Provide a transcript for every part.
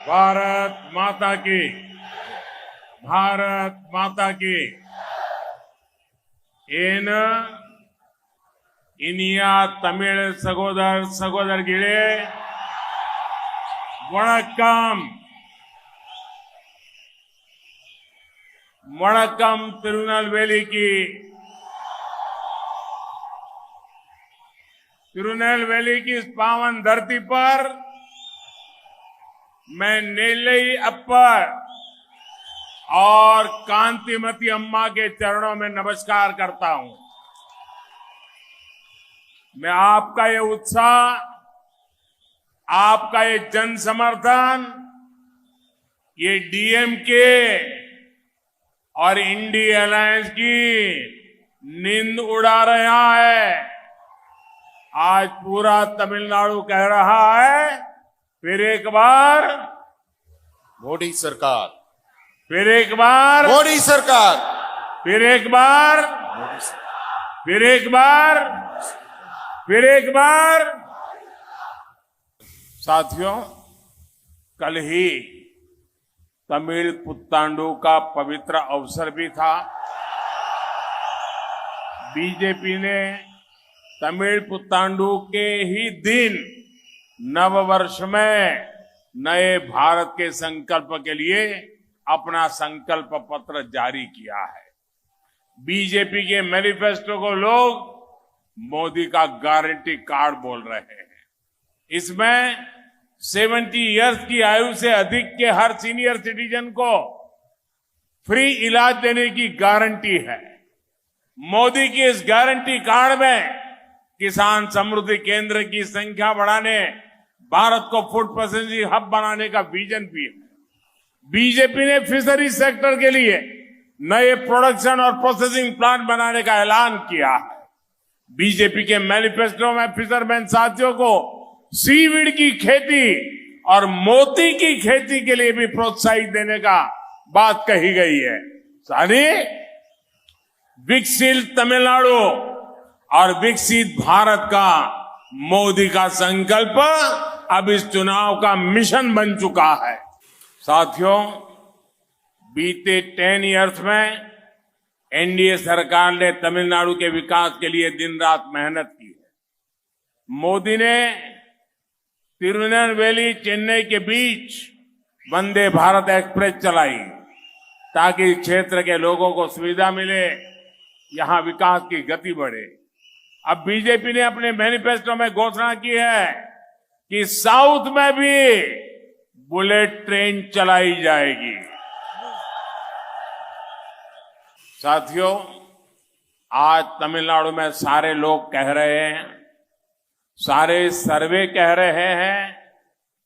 भारत माता की, भारत माता की. ಏನು ಇನಿಯ ತಮಿಳ್ ಸಹೋದರಗಳೇ, வணக்கம். वणक्कम तिरुनेलवेली की इस पावन धरती पर मैं नेल्लई अप्पर और कांतिमती अम्मा के चरणों में नमस्कार करता हूं. मैं आपका ये उत्साह, आपका ये जन समर्थन, ये डीएमके और इंडिया अलायंस की नींद उड़ा रहा है. आज पूरा तमिलनाडु कह रहा है, फिर एक बार मोदी सरकार, फिर एक बार मोदी सरकार, फिर एक बार फिर एक बार फिर एक बार. साथियों, कल ही तमिल पुत्तांडु का पवित्र अवसर भी था. बीजेपी ने तमिल पुत्तांडु के ही दिन नववर्ष में नए भारत के संकल्प के लिए अपना संकल्प पत्र जारी किया है. बीजेपी के मैनिफेस्टो को लोग मोदी का गारंटी कार्ड बोल रहे हैं. इसमें 70 इयर्स की आयु से अधिक के हर सीनियर सिटीजन को फ्री इलाज देने की गारंटी है. मोदी की इस गारंटी कार्ड में किसान समृद्धि केंद्र की संख्या बढ़ाने, भारत को फूड प्रोसेसिंग हब बनाने का विजन भी है. बीजेपी ने फिशरी सेक्टर के लिए नए प्रोडक्शन और प्रोसेसिंग प्लांट बनाने का ऐलान किया है. बीजेपी के मैनिफेस्टो में फिशरमैन साथियों को सीवीड की खेती और मोती की खेती के लिए भी प्रोत्साहित देने का बात कही गई है. सानी विकसित तमिलनाडु और विकसित भारत का मोदी का संकल्प अब इस चुनाव का मिशन बन चुका है. साथियों, बीते 10 इयर्स में एनडीए सरकार ने तमिलनाडु के विकास के लिए दिन रात मेहनत की है. मोदी ने तिरुनेलवेली चेन्नई के बीच वंदे भारत एक्सप्रेस चलाई ताकि क्षेत्र के लोगों को सुविधा मिले, यहां विकास की गति बढ़े. अब बीजेपी ने अपने मैनिफेस्टो में घोषणा की है कि साउथ में भी बुलेट ट्रेन चलाई जाएगी. साथियों, आज तमिलनाडु में सारे लोग कह रहे हैं, सारे सर्वे कह रहे हैं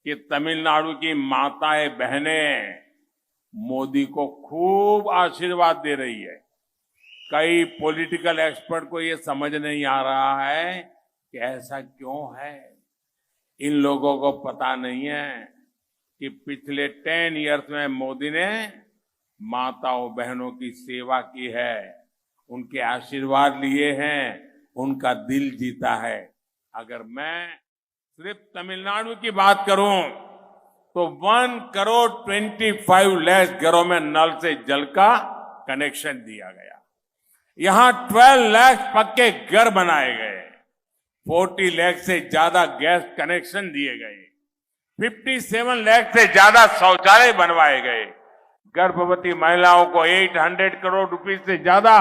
कि तमिलनाडु की माताएं बहनें मोदी को खूब आशीर्वाद दे रही है. कई पॉलिटिकल एक्सपर्ट को ये समझ नहीं आ रहा है कि ऐसा क्यों है. इन लोगों को पता नहीं है कि पिछले 10 इयर्स में मोदी ने माताओं बहनों की सेवा की है, उनके आशीर्वाद लिए हैं, उनका दिल जीता है. अगर मैं सिर्फ तमिलनाडु की बात करूं तो 1,25,00,000 घरों में नल से जल का कनेक्शन दिया गया. यहां 12 लाख पक्के घर बनाए गए, 40 लाख से ज्यादा गैस कनेक्शन दिए गए, 57 लाख से ज्यादा शौचालय बनवाए गए. गर्भवती महिलाओं को 800 करोड़ रुपए से ज्यादा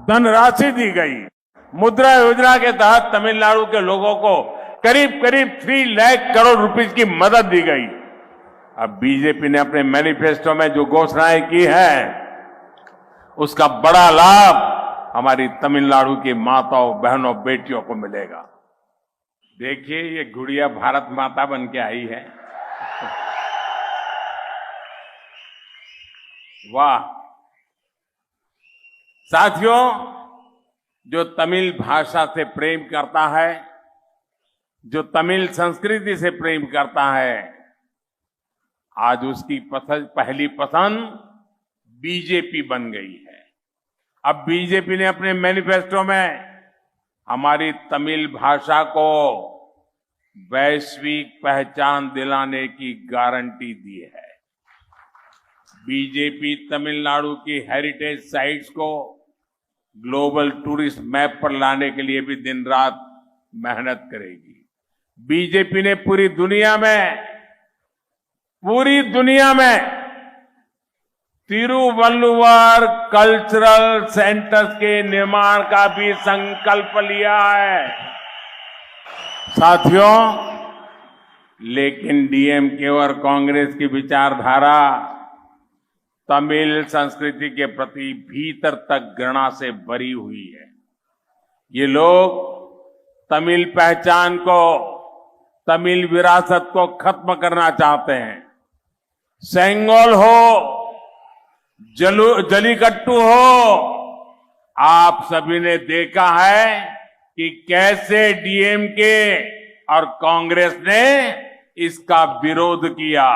धनराशि दी गई. मुद्रा योजना के तहत तमिलनाडु के लोगों को करीब 3 लाख करोड़ रुपए की मदद दी गई. अब बीजेपी ने अपने मैनिफेस्टो में जो घोषणाएं की है, उसका बड़ा लाभ हमारी तमिलनाडु की माताओं बहनों बेटियों को मिलेगा. देखिए, ये गुड़िया भारत माता बन के आई है. वाह. साथियों, जो तमिल भाषा से प्रेम करता है, जो तमिल संस्कृति से प्रेम करता है, आज उसकी पहली पसंद बीजेपी बन गई है. अब बीजेपी ने अपने मैनिफेस्टो में हमारी तमिल भाषा को वैश्विक पहचान दिलाने की गारंटी दी है। बीजेपी तमिलनाडु की हेरिटेज साइट्स को ग्लोबल टूरिस्ट मैप पर लाने के लिए भी दिन रात मेहनत करेगी। बीजेपी ने पूरी दुनिया में तिरुवल्लुवर कल्चरल सेंटर्स के निर्माण का भी संकल्प लिया है। साथियों, लेकिन डीएमके और कांग्रेस की विचारधारा तमिल संस्कृति के प्रति भीतर तक घृणा से भरी हुई है। ये लोग तमिल पहचान को, तमिल विरासत को खत्म करना चाहते हैं। सेंगोल हो, जलीकट्टू हो, आप सभी ने देखा है कि कैसे डीएमके और कांग्रेस ने इसका विरोध किया।